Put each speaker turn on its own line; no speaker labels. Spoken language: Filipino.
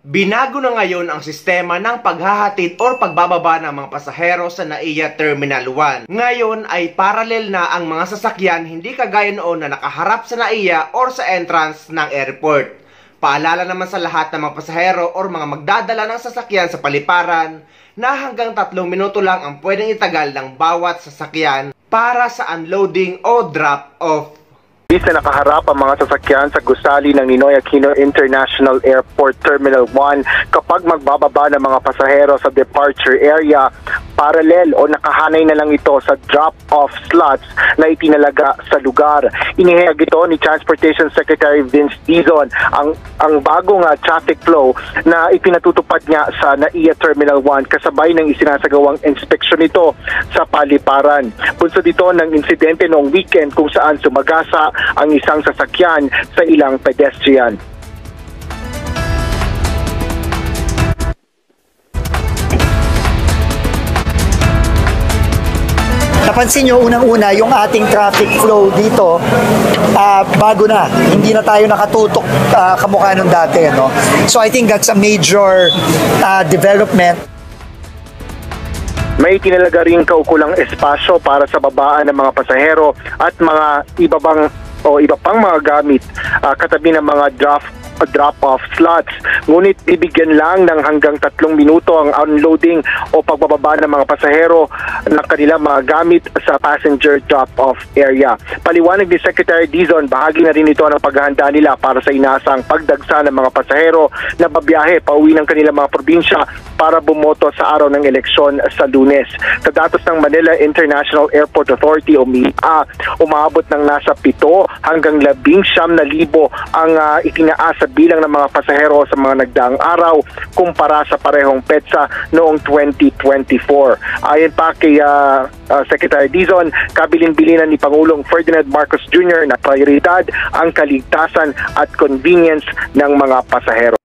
Binago na ngayon ang sistema ng paghahatid o pagbababa ng mga pasahero sa NAIA Terminal 1. Ngayon ay parallel na ang mga sasakyan, hindi kagaya noon na nakaharap sa NAIA or sa entrance ng airport. Paalala naman sa lahat ng mga pasahero o mga magdadala ng sasakyan sa paliparan na hanggang 3 minuto lang ang pwedeng itagal ng bawat sasakyan para sa unloading o drop-off.
Bis na nakaharap ang mga sasakyan sa gusali ng Ninoy Aquino International Airport Terminal 1 kapag magbababa ng mga pasahero sa departure area, parallel o nakahanay na lang ito sa drop-off slots na itinalaga sa lugar. Inihayag ito ni Transportation Secretary Vince Dizon ang bagong traffic flow na ipinatutupad niya sa NAIA Terminal 1 kasabay ng isinasagawang inspeksyon nito sa paliparan. Bunsod dito ng insidente noong weekend kung saan sumagasa ang isang sasakyan sa ilang pedestrian.
Napansin nyo, unang-una, yung ating traffic flow dito, bago na. Hindi na tayo nakatutok kamukha nung dati. No? So I think that's a major development.
May tinalaga rin kaukulang espasyo para sa babaan ng mga pasahero at mga iba pang mga gamit katabi ng mga drop-off slots. Ngunit bibigyan lang ng hanggang 3 minuto ang unloading o pagbababa ng mga pasahero ng kanilang mga gamit sa passenger drop-off area. Paliwanag ni Secretary Dizon, bahagi na rin ito ng paghahanda nila para sa inaasang pagdagsa ng mga pasahero na babiyahe pauwi ng kanilang mga probinsya para bumoto sa araw ng eleksyon sa Lunes. Sa datos ng Manila International Airport Authority o MIA, umabot ng nasa 7 hanggang 19,000 ang itinaas sa bilang ng mga pasahero sa mga nagdaang araw kumpara sa parehong petsa noong 2024. Ayon pa kay Secretary Dizon, kabilin-bilinan ni Pangulong Ferdinand Marcos Jr. na prioridad ang kaligtasan at convenience ng mga pasahero.